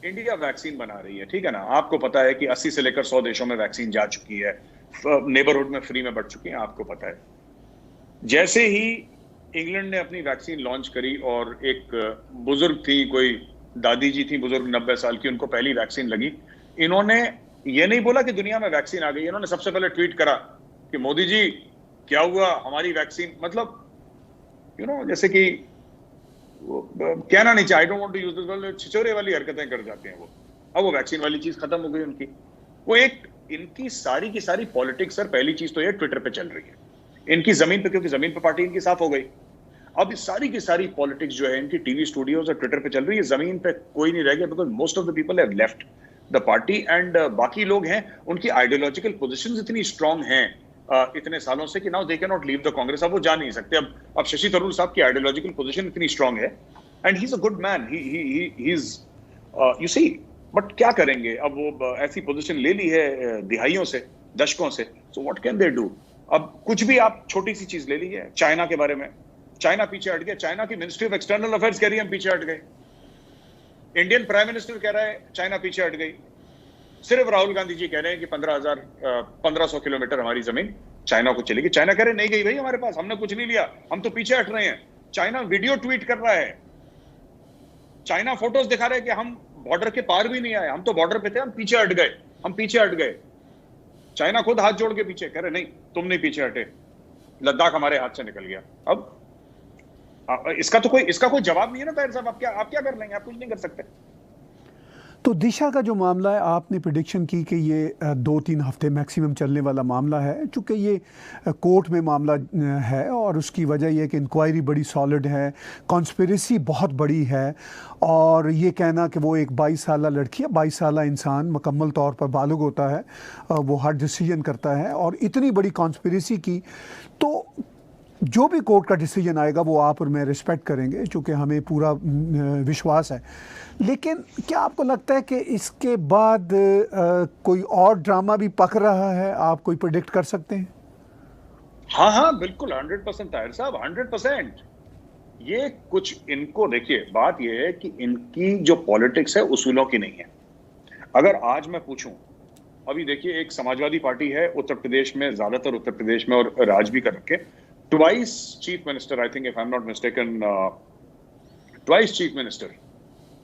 इंडिया वैक्सीन बना रही है, ठीक है ना, आपको पता है कि 80 से लेकर 100 देशों में वैक्सीन जा चुकी है, नेबरहुड में फ्री में बढ़ चुकी है, आपको पता है। जैसे ही इंग्लैंड ने अपनी वैक्सीन लॉन्च करी, और एक बुजुर्ग थी, कोई दादी जी थी बुजुर्ग, 90 साल की, उनको पहली वैक्सीन लगी, इन्होंने ये नहीं बोला कि दुनिया में वैक्सीन आ गई, इन्होंने सबसे पहले ट्वीट करा कि मोदी जी क्या हुआ, हमारी वैक्सीन, मतलब जैसे कि कहना नहीं चाहिए, I don't want to use this word, छिछोरे वाली हरकतें कर जाते हैं वो। अब वो वैक्सीन वाली चीज खत्म हो गई उनकी। वो एक इनकी सारी की सारी पॉलिटिक्स, सर, पहली चीज तो ये ट्विटर पे चल रही है इनकी, जमीन पे, क्योंकि जमीन पे पार्टी इनकी साफ हो गई। अब इस सारी की सारी पॉलिटिक्स जो है इनकी टीवी स्टूडियोज और ट्विटर पे चल रही है, जमीन पे कोई नहीं रह गया, because most of the people have left the party, and बाकी लोग हैं, उनकी आइडियोलॉजिकल पोजिशन इतनी स्ट्रांग हैं इतने सालों से कि now they can not leave the Congress. अब वो जा नहीं सकते। अब शशि थरूर साहब की आइडियोलॉजिकल पोजीशन इतनी स्ट्रांग है, and he is a good man, he is, you see, but क्या करेंगे? अब वो ऐसी पोजीशन ले ली है दिहाइयों से, दशकों से, so what can they do? अब कुछ भी आप छोटी सी चीज ले ली है, चाइना के बारे में, चाइना पीछे हट गया, चाइना की मिनिस्ट्री ऑफ एक्सटर्नल अफेयर्स कह रही है हम पीछे हट गए, इंडियन प्राइम मिनिस्टर कह रहा है चाइना पीछे हट गई, सिर्फ राहुल गांधी जी कह रहे हैं कि 1500 किलोमीटर हमारी जमीन चाइना को चलेगी। चाइना कह रहे नहीं गई भाई हमारे पास, हमने कुछ नहीं लिया, हम तो पीछे हट रहे हैं। चाइना वीडियो ट्वीट कर रहा है, चाइना फोटोज दिखा रहे हैं कि हम बॉर्डर के पार भी नहीं आए, हम तो बॉर्डर पे थे, हम पीछे हट गए, हम पीछे हट गए। चाइना खुद हाथ जोड़ के पीछे कह रहे नहीं तुम नहीं पीछे हटे, लद्दाख हमारे हाथ से निकल गया। अब इसका कोई जवाब नहीं है ना ताहिर साहब। आप क्या कर लेंगे? आप कुछ नहीं कर सकते। तो दिशा का जो मामला है, आपने प्रिडिक्शन की कि ये 2-3 हफ्ते मैक्सिमम चलने वाला मामला है, चूँकि ये कोर्ट में मामला है और उसकी वजह यह है कि इंक्वायरी बड़ी सॉलिड है, कॉन्स्पिरेसी बहुत बड़ी है, और ये कहना कि वो एक 22 साला लड़की है, 22 साला इंसान मुकम्मल तौर पर बालुग होता है, वो हर डिसीजन करता है, और इतनी बड़ी कॉन्स्पिरेसी की, तो जो भी कोर्ट का डिसीजन आएगा वो आप और मैं रिस्पेक्ट करेंगे, चूँकि हमें पूरा विश्वास है। लेकिन क्या आपको लगता है कि इसके बाद कोई और ड्रामा भी पक रहा है? आप कोई प्रेडिक्ट कर सकते हैं? हाँ बिल्कुल 100% ताहिर साहब, 100%। ये कुछ इनको देखिए, बात ये है कि इनकी जो पॉलिटिक्स है उसूलों की नहीं है। अगर आज मैं पूछूं, अभी देखिए एक समाजवादी पार्टी है उत्तर प्रदेश में, ज्यादातर उत्तर प्रदेश में, और राज भी कर रखे, twice chief minister, I think if I am not mistaken, twice chief minister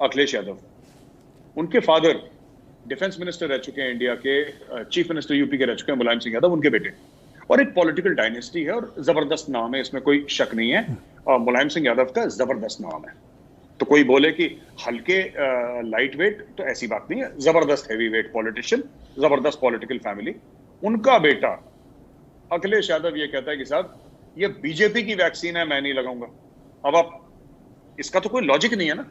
Akhilesh Yadav, उनके फादर डिफेंस मिनिस्टर रह चुके हैं इंडिया के, चीफ मिनिस्टर यूपी के रह चुके हैं मुलायम सिंह यादव, उनके बेटे, और एक पॉलिटिकल डायनेस्टी है और जबरदस्त नाम है, इसमें कोई शक नहीं है। और मुलायम सिंह यादव का जबरदस्त नाम है, तो कोई बोले कि हल्के लाइट वेट, तो ऐसी बात नहीं है, जबरदस्त हैवी वेट पॉलिटिशियन, जबरदस्त पॉलिटिकल फैमिली। उनका बेटा अखिलेश यादव ये कहता है कि साहब ये बीजेपी की वैक्सीन है, मैं नहीं लगाऊंगा। अब आप, इसका तो कोई लॉजिक नहीं है ना,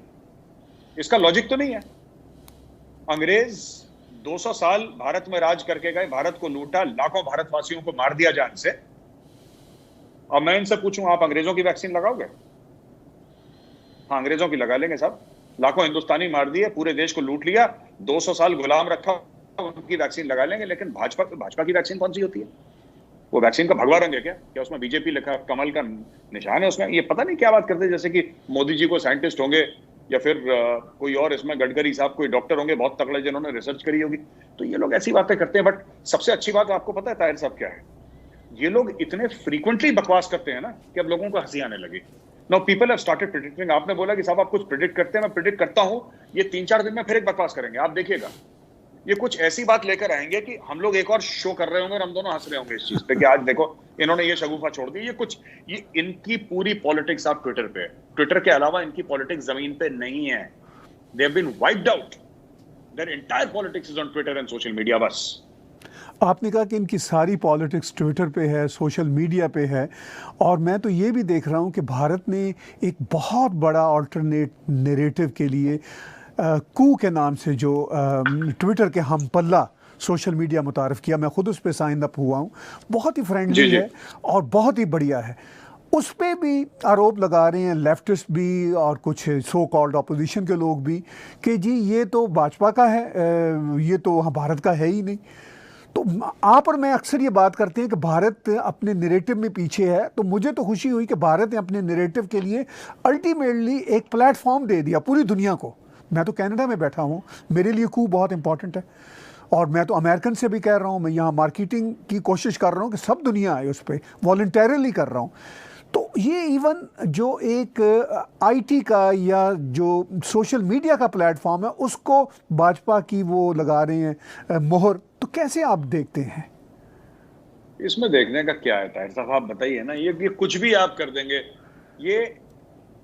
इसका लॉजिक तो नहीं है। अंग्रेज 200 साल भारत में राज करके गए, भारत को लूटा, लाखों भारतवासियों को मार दिया जान से। अब मैं इनसे पूछूं, आप अंग्रेजों की वैक्सीन लगाओगे? हाँ, अंग्रेजों की लगा लेंगे साहब, लाखों हिंदुस्तानी मार दिए, पूरे देश को लूट लिया, 200 साल गुलाम रखा, उनकी वैक्सीन लगा लेंगे। लेकिन भाजपा की वैक्सीन कौन सी होती है? वो वैक्सीन का भगवा रंग है क्या उसमें बीजेपी लिखा, कमल का निशान है उसमें? ये पता नहीं क्या बात करते हैं, जैसे कि मोदी जी को साइंटिस्ट होंगे, या फिर कोई और, इसमें गडकरी साहब कोई डॉक्टर होंगे बहुत तगड़े जिन्होंने रिसर्च करी होगी। तो ये लोग ऐसी बातें करते हैं। बट सबसे अच्छी बात आपको पता है ताहिर साहब क्या है? ये लोग इतने फ्रीक्वेंटली बकवास करते हैं ना कि अब लोगों को हंसी आने लगी। Now people have started predicting. आपने बोला कि साहब आप कुछ प्रेडिक्ट करते हैं, मैं प्रेडिक्ट करता हूं, ये 3-4 दिन में फिर एक बकवास करेंगे, आप देखिएगा। ये कुछ ऐसी बात लेकर आएंगे कि हम लोग एक और शो कर रहे होंगे और हम दोनों हंस रहे होंगे इस चीज पे कि आज देखो इन्होंने ये शगुफा छोड़ दी। ये इनकी पूरी पॉलिटिक्स आप ट्विटर पे, ट्विटर के अलावा इनकी पॉलिटिक्स जमीन पे नहीं है। They have been wiped out, their entire politics is on Twitter and social media. बस आपने कहा कि इनकी सारी पॉलिटिक्स ट्विटर पे है, सोशल मीडिया पे है, और मैं तो ये भी देख रहा हूँ कि भारत ने एक बहुत बड़ा अल्टरनेट नैरेटिव के लिए कू के नाम से जो ट्विटर के हम पल्ला सोशल मीडिया मुतारफ़ किया, मैं ख़ुद उस पर साइन अप हुआ हूँ, बहुत ही फ्रेंडली है और बहुत ही बढ़िया है। उस पर भी आरोप लगा रहे हैं लेफ्टिस्ट भी और कुछ सो कॉल्ड अपोजिशन के लोग भी कि जी ये तो भाजपा का है, ये तो भारत का है ही नहीं। तो आप और मैं अक्सर ये बात करते हैं कि भारत अपने नैरेटिव में पीछे है, तो मुझे तो खुशी हुई कि भारत ने अपने नैरेटिव के लिए अल्टीमेटली एक प्लेटफॉर्म दे दिया पूरी दुनिया को। मैं तो कनाडा में बैठा हूँ, मेरे लिए कू बहुत इंपॉर्टेंट है, और मैं तो अमेरिकन से भी कह रहा हूँ, मैं यहाँ मार्केटिंग की कोशिश कर रहा हूँ कि सब दुनिया आए उस पर, वॉलंटरली कर रहा हूँ। तो ये इवन जो एक आईटी का या जो सोशल मीडिया का प्लेटफॉर्म है उसको भाजपा की वो लगा रहे हैं मोहर, तो कैसे आप देखते हैं? इसमें देखने का क्या है ताहिर साहब, आप बताइए ना। ये कुछ भी आप कर देंगे। ये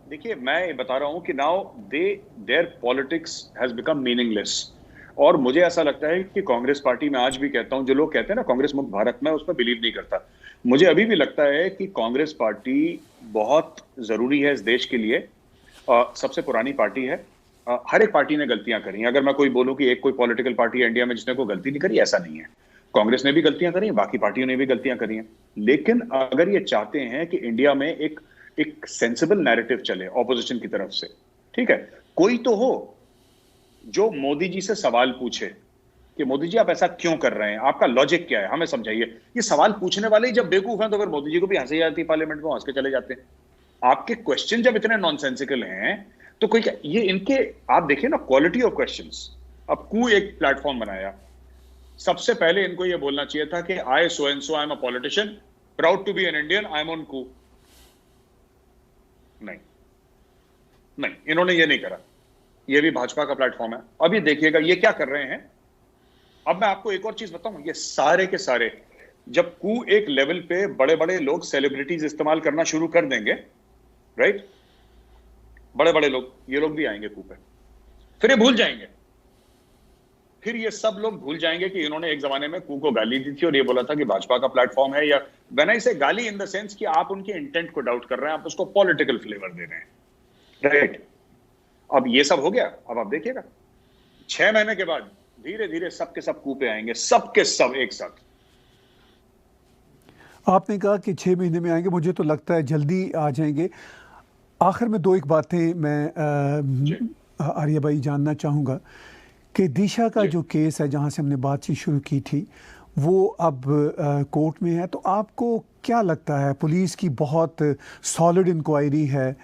देखिए, मैं ये बता रहा हूं कि now their politics has become meaningless. और मुझे ऐसा लगता है कि कांग्रेस पार्टी में आज भी कहता हूं, जो लोग कहते हैं ना कांग्रेस मुक्त भारत, में उसमें बिलीव नहीं करता। मुझे अभी भी लगता है कि कांग्रेस पार्टी बहुत जरूरी है इस देश के लिए। सबसे पुरानी पार्टी है, हर एक पार्टी ने गलतियां करी हैं। अगर मैं कोई बोलूं कि एक कोई पॉलिटिकल पार्टी है इंडिया में जिसने कोई गलती नहीं करी, ऐसा नहीं है। कांग्रेस ने भी गलतियां करी हैं, बाकी पार्टियों ने भी गलतियां करी हैं। लेकिन अगर ये चाहते हैं कि इंडिया में एक सेंसिबल नैरेटिव चले ऑपोजिशन की तरफ से, ठीक है, कोई तो हो जो मोदी जी से सवाल पूछे कि मोदी जी आप ऐसा क्यों कर रहे हैं, आपका लॉजिक क्या है, हमें समझाइए। ये सवाल पूछने वाले ही जब बेवकूफ हैं तो फिर मोदी जी को भी हंसी आती है, पार्लियामेंट में हंस के चले जाते हैं। आपके क्वेश्चन जब इतने नॉनसेंसिकल हैं तो कोई ये इनके, आप देखिए ना क्वालिटी ऑफ क्वेश्चंस। अब कू एक प्लेटफॉर्म बनाया, सबसे पहले इनको ये बोलना चाहिए था कि I so and so, I am a politician, proud to be an Indian, I am on Koo. नहीं, नहीं, इन्होंने ये नहीं करा। ये भी भाजपा का प्लेटफॉर्म है। अब ये देखिएगा ये क्या कर रहे हैं। अब मैं आपको एक और चीज बताऊं, ये सारे के सारे जब कू एक लेवल पे बड़े बड़े लोग सेलिब्रिटीज इस्तेमाल करना शुरू कर देंगे, राइट, बड़े बड़े लोग, ये लोग भी आएंगे कू पे, फिर ये भूल जाएंगे। फिर ये सब लोग भूल जाएंगे कि इन्होंने एक जमाने में कू को गाली दी थी और ये बोला था कि भाजपा का प्लेटफॉर्म है, या व्हेन आई से गाली इन द सेंस कि आप उनके इंटेंट को डाउट कर रहे हैं, आप उसको पॉलिटिकल फ्लेवर दे रहे हैं, राइट। अब ये सब हो गया। अब आप देखिएगा 6 महीने के बाद धीरे धीरे सबके सब कू पे आएंगे, सबके सब एक साथ। आपने कहा कि 6 महीने में आएंगे, मुझे तो लगता है जल्दी आ जाएंगे। आखिर में दो एक बातें मैं आर्या भाई जानना चाहूँगा कि दिशा का जो केस है जहाँ से हमने बातचीत शुरू की थी वो अब कोर्ट में है, तो आपको क्या लगता है, पुलिस की बहुत सॉलिड इंक्वायरी है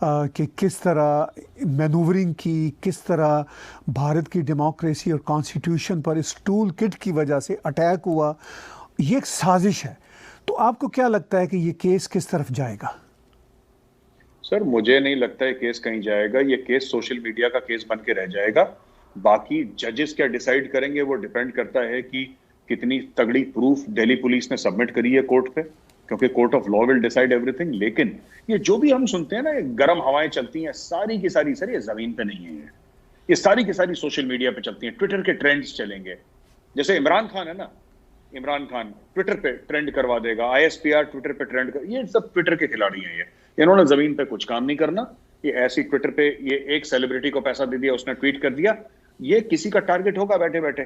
कि किस तरह मैनूवरिंग की, किस तरह भारत की डेमोक्रेसी और कॉन्स्टिट्यूशन पर इस टूल किट की वजह से अटैक हुआ, ये एक साजिश है, तो आपको क्या लगता है कि ये केस किस तरफ जाएगा? सर मुझे नहीं लगता है केस कहीं जाएगा। ये केस सोशल मीडिया का केस बन के रह जाएगा। बाकी जजेस क्या डिसाइड करेंगे वो डिपेंड करता है कि कितनी तगड़ी प्रूफ दिल्ली पुलिस ने सबमिट करी है कोर्ट पे, क्योंकि court of law will decide everything. लेकिन ये जो भी हम सुनते हैं ना, ये गर्म हवाएं चलती हैं, सारी की सारी सर ये जमीन पे नहीं है, ये सारी की सारी सोशल मीडिया पे चलती हैं, ट्विटर के ट्रेंड्स चलेंगे। जैसे इमरान खान है ना, इमरान खान ट्विटर पे ट्रेंड करवा देगा, ISPR ट्विटर पे ट्रेंड कर, ये सब ट्विटर के खिलाड़ी हैं। ये इन्होंने जमीन पे कुछ काम नहीं करना। ये ऐसी ट्विटर पे ये एक सेलिब्रिटी को पैसा दे दिया, उसने ट्वीट कर दिया, ये किसी का टारगेट होगा बैठे बैठे।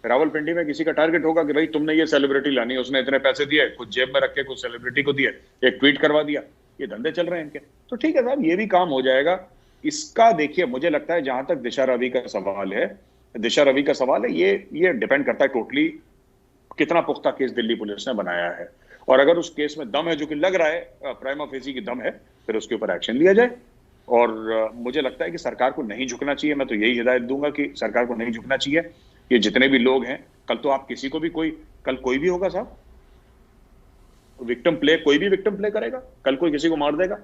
रावलपिंडी में किसी का टारगेट होगा कि भाई तुमने ये सेलिब्रिटी लानी, उसने इतने पैसे दिए, कुछ जेब में रखे, कुछ सेलिब्रिटी को दिए, एक ट्वीट करवा दिया। ये धंधे चल रहे हैं इनके। तो ठीक है साहब, ये भी काम हो जाएगा इसका। देखिए मुझे लगता है जहां तक दिशा रवि का सवाल है, ये डिपेंड करता है टोटली कितना पुख्ता केस दिल्ली पुलिस ने बनाया है। और अगर उस केस में दम है, जो कि लग रहा है प्राइमा फेसी की दम है, फिर उसके ऊपर एक्शन लिया जाए। और मुझे लगता है कि सरकार को नहीं झुकना चाहिए। मैं तो यही हिदायत दूंगा कि सरकार को नहीं झुकना चाहिए। ये जितने भी लोग हैं, कल तो आप किसी को भी कल कोई भी होगा साहब, कोई भी विक्टिम प्ले करेगा, कल कोई किसी को मार देगा,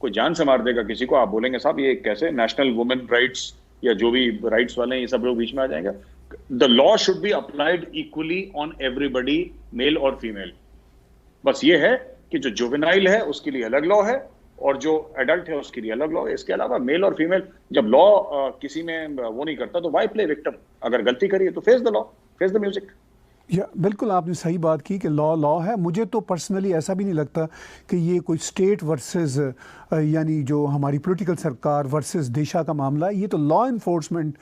कोई जान से मार देगा किसी को। आप बोलेंगे साहब ये कैसे, नेशनल वुमेन राइट्स या जो भी राइट्स वाले हैं ये सब लोग बीच में आ जाएंगे। The law should be applied equally on everybody, male और फीमेल। बस ये है कि जो जुवेनाइल है उसके लिए अलग लॉ है और जो एडल्ट है उसके लिए अलग लॉ है। इसके अलावा मेल और फीमेल, जब लॉ किसी में वो नहीं करता तो वाई प्ले विक्टिम। अगर गलती करी है तो face the law, face the music. या बिल्कुल आपने सही बात की कि लॉ है। मुझे तो पर्सनली ऐसा भी नहीं लगता कि ये कोई स्टेट वर्सेस यानी जो हमारी पॉलिटिकल सरकार वर्सेस दिशा का मामला है, ये तो लॉ इन्फोर्समेंट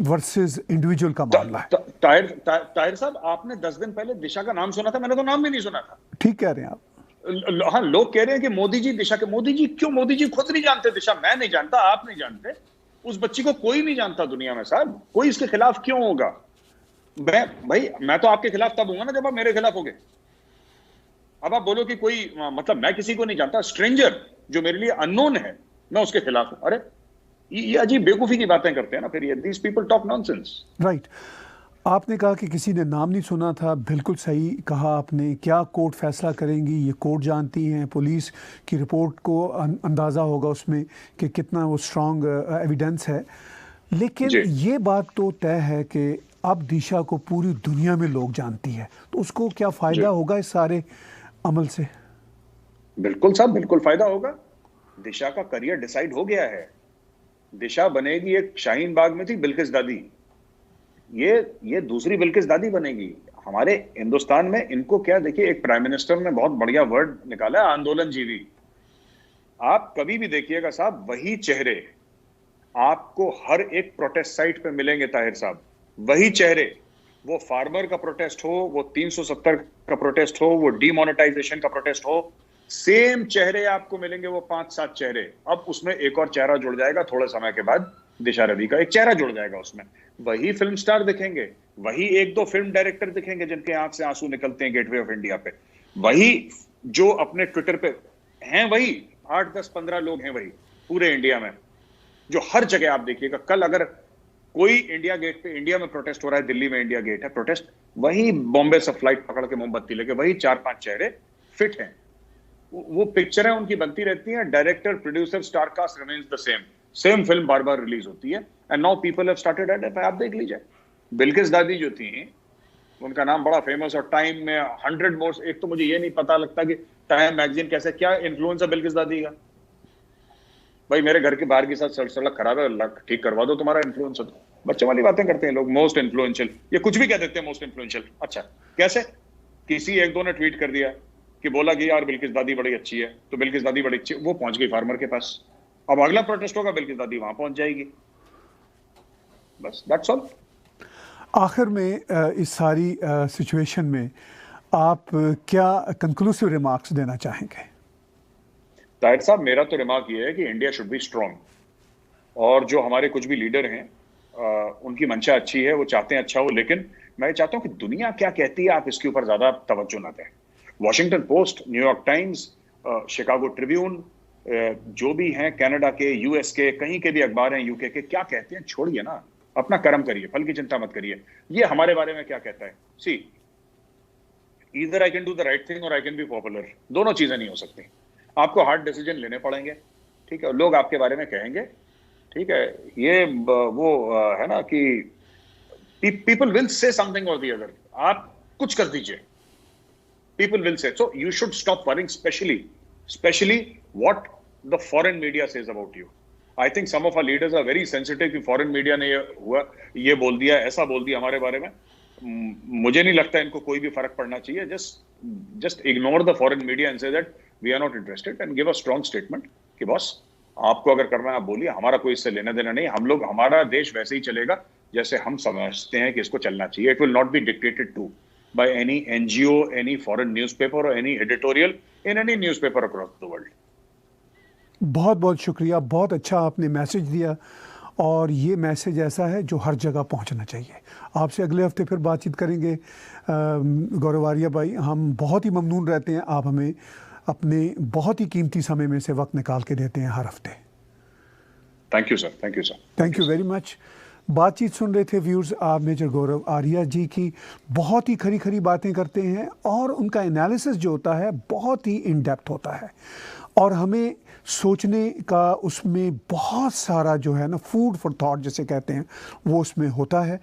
वर्सेस इंडिविजुअल का मामला है। ताहिर साहब, आपने 10 दिन पहले दिशा का नाम सुना था? मैंने तो नाम भी नहीं सुना था। ठीक कह रहे हैं आप। हाँ, लोग कह रहे हैं कि मोदी जी दिशा के, मोदी जी क्यों? मोदी जी खुद नहीं जानते दिशा, मैं नहीं जानता, आप नहीं जानते, उस बच्ची को कोई नहीं जानता दुनिया में साहब। कोई इसके खिलाफ क्यों होगा? मैं तो आपके खिलाफ तब हूंगा ना जब आप मेरे खिलाफ होगे। अब आप बोलो कि कोई मतलब मैं किसी को नहीं जानता, स्ट्रेंजर जो मेरे लिए अननोन है, मैं उसके खिलाफ हूं। अरे ये अजीब बेवकूफी की बातें करते हैं ना फिर ये। These people talk nonsense. Right. आपने कहा कि किसी ने नाम नहीं सुना था, बिल्कुल सही कहा आपने। क्या कोर्ट फैसला करेंगी ये कोर्ट जानती हैं, पुलिस की रिपोर्ट को अंदाज़ा होगा उसमें कि कितना वो स्ट्रॉन्ग एविडेंस है। लेकिन ये बात तो तय है कि अब दिशा को पूरी दुनिया में लोग जानती है, तो उसको क्या फ़ायदा होगा इस सारे अमल से? बिल्कुल साहब, बिल्कुल फ़ायदा होगा। दिशा का करियर डिसाइड हो गया है। दिशा बनेगी, एक शाहीन बाग में थी बिल्किस दादी, ये दूसरी बिल्किस दादी बनेगी हमारे हिंदुस्तान में। इनको क्या, देखिए एक प्राइम मिनिस्टर ने बहुत बढ़िया वर्ड निकाला है, आंदोलन जीवी। आप कभी भी देखिएगा साहब, वही चेहरे आपको हर एक प्रोटेस्ट साइट पे मिलेंगे ताहिर साहब। वही चेहरे, वो फार्मर का प्रोटेस्ट हो, वो 370 का प्रोटेस्ट हो, वो डीमोनेटाइजेशन का प्रोटेस्ट हो, सेम चेहरे आपको मिलेंगे, वो 5-7 चेहरे। अब उसमें एक और चेहरा जुड़ जाएगा थोड़े समय के बाद, दिशा रवि का एक चेहरा जुड़ जाएगा उसमें। वही फिल्म स्टार दिखेंगे, वही 1-2 फिल्म डायरेक्टर दिखेंगे जिनके आंख से आंसू निकलते हैं गेटवे ऑफ इंडिया पे। वही जो अपने ट्विटर पे हैं, वही 8-10-15 लोग हैं वही पूरे इंडिया में, जो हर जगह आप देखिएगा। कल अगर कोई इंडिया गेट पे, इंडिया में प्रोटेस्ट हो रहा है, दिल्ली में इंडिया गेट है प्रोटेस्ट, वही बॉम्बे से फ्लाइट पकड़ के मोमबत्ती लेके वही 4-5 चेहरे फिट हैं। वो पिक्चरें उनकी बनती रहती हैं, director producer star cast remains the same film बार बार रिलीज होती है, and now people have started it. आप देख लीजिए, बिल्किस दादी जो थी उनका नाम बड़ा फेमस, और टाइम में 100 मोर। एक तो मुझे ये नहीं पता लगता कि टाइम मैगजीन कैसे, क्या इन्फ्लुएंस है बिल्किस दादी का? भाई मेरे घर के बाहर की साथ सड़क खराब है, ठीक करवा दो, तुम्हारा इन्फ्लुएंस हो तो। बच्चों वाली बातें करते हैं लोग, मोस्ट इन्फ्लुएंशियल, ये कुछ भी कह देते हैं मोस्ट इन्फ्लुएंशियल। अच्छा कैसे? किसी एक दो ने ट्वीट कर दिया कि बोला कि यार बिल्किस दादी बड़ी अच्छी है, तो बिल्किस दादी बड़ी अच्छी, वो पहुंच गई फार्मर के पास। अब अगला प्रोटेस्ट होगा, बिल्किस दादी वहां पहुंच जाएगी, बस दैट्स ऑल। आखिर में इस सारी सिचुएशन में आप क्या कंक्लूसिव रिमार्क्स देना चाहेंगे? ताहिर साहब, मेरा तो रिमार्क ये है कि इंडिया शुड बी स्ट्रांग, और जो हमारे कुछ भी लीडर हैं उनकी मंशा अच्छी है, वो चाहते हैं अच्छा हो, लेकिन मैं चाहता हूं कि दुनिया क्या कहती है आप इसके ऊपर ज्यादा तवज्जो ना दें। Washington post, New York times, Chicago Tribune, जो भी हैं कनाडा के, यूएस के, कहीं के भी अखबार हैं, यूके के, क्या कहते हैं छोड़िए ना, अपना कर्म करिए, फल की चिंता मत करिए। ये हमारे बारे में क्या कहता है? See, either I can do the right thing और आई कैन बी पॉपुलर, दोनों चीजें नहीं हो सकती। आपको हार्ड डिसीजन लेने पड़ेंगे, ठीक है, लोग आपके बारे में कहेंगे, ठीक है, ये वो है ना कि पीपल विल से समथिंग और द अदर, आप कुछ कर दीजिए, people will say. So you should stop worrying, especially what the foreign media says about you. I think some of our leaders are very sensitive कि foreign media ने ये बोल दिया, ऐसा बोल दिया हमारे बारे में। मुझे नहीं लगता इनको कोई भी फर्क पड़ना चाहिए। Just ignore the foreign media and say that we are not interested and give a strong statement कि बॉस आपको अगर करना है आप बोलिए, हमारा कोई इससे लेना देना नहीं। हम लोग, हमारा देश वैसे ही चलेगा जैसे हम समझते हैं कि इसको चलना चाहिए। It will not be dictated to by any NGO, any foreign newspaper or any editorial in any newspaper across the world. बहुत बहुत शुक्रिया, बहुत अच्छा आपने मैसेज दिया, और ये मैसेज ऐसा है जो हर जगह पहुंचना चाहिए। आपसे अगले हफ्ते फिर बातचीत करेंगे। गौरव आर्या भाई, हम बहुत ही ममनून रहते हैं, आप हमें अपने बहुत ही कीमती समय में से वक्त निकाल के देते हैं हर हफ्ते। Thank you sir, thank you sir, thank you very much. बातचीत सुन रहे थे व्यूअर्स, आप मेजर गौरव आर्या जी की। बहुत ही खरी खरी बातें करते हैं, और उनका एनालिसिस जो होता है बहुत ही इन डेप्थ होता है, और हमें सोचने का उसमें बहुत सारा जो है ना, फूड फॉर थॉट जिसे कहते हैं, वो उसमें होता है।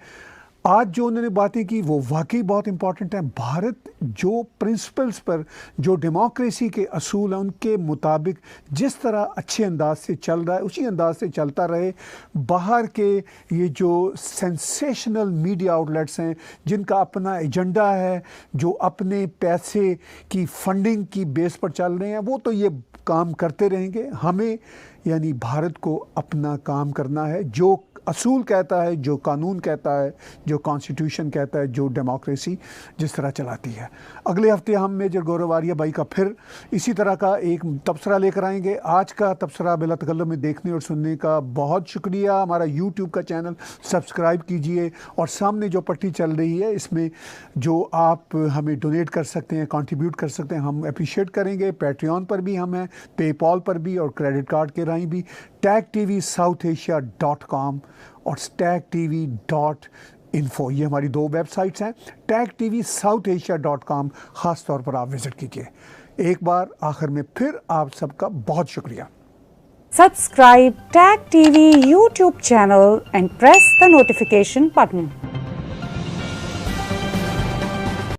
आज जो उन्होंने बातें की वो वाकई बहुत इंपॉर्टेंट है। भारत जो प्रिंसिपल्स पर, जो डेमोक्रेसी के असूल हैं, उनके मुताबिक जिस तरह अच्छे अंदाज से चल रहा है उसी अंदाज से चलता रहे। बाहर के ये जो सेंसेशनल मीडिया आउटलेट्स हैं, जिनका अपना एजेंडा है, जो अपने पैसे की फंडिंग की बेस पर चल रहे हैं, वो तो ये काम करते रहेंगे। हमें यानी भारत को अपना काम करना है, जो असूल कहता है, जो कानून कहता है, जो कॉन्स्टिट्यूशन कहता है, जो डेमोक्रेसी जिस तरह चलाती है। अगले हफ्ते हम मेजर गौरव आर्या भाई का फिर इसी तरह का एक तबसरा लेकर आएंगे। आज का तबसरा बिला तकल्लुम में देखने और सुनने का बहुत शुक्रिया। हमारा यूट्यूब का चैनल सब्सक्राइब कीजिए, और सामने जो पट्टी चल रही है इसमें जो आप हमें डोनेट कर सकते हैं, कंट्रीब्यूट कर सकते हैं, हम अप्रिशिएट करेंगे। पैट्रियन पर भी हम हैं, पेपॉल पर भी, और क्रेडिट कार्ड के राही भी। TagTVSouthAsia.com और TagTV.info, ये हमारी दो वेबसाइट्स हैं। TagTVSouthAsia.com ख़ास तौर पर आप विज़िट कीजिए। एक बार आखिर में फिर आप सबका बहुत शुक्रिया। Subscribe Tag TV YouTube channel and press the notification button.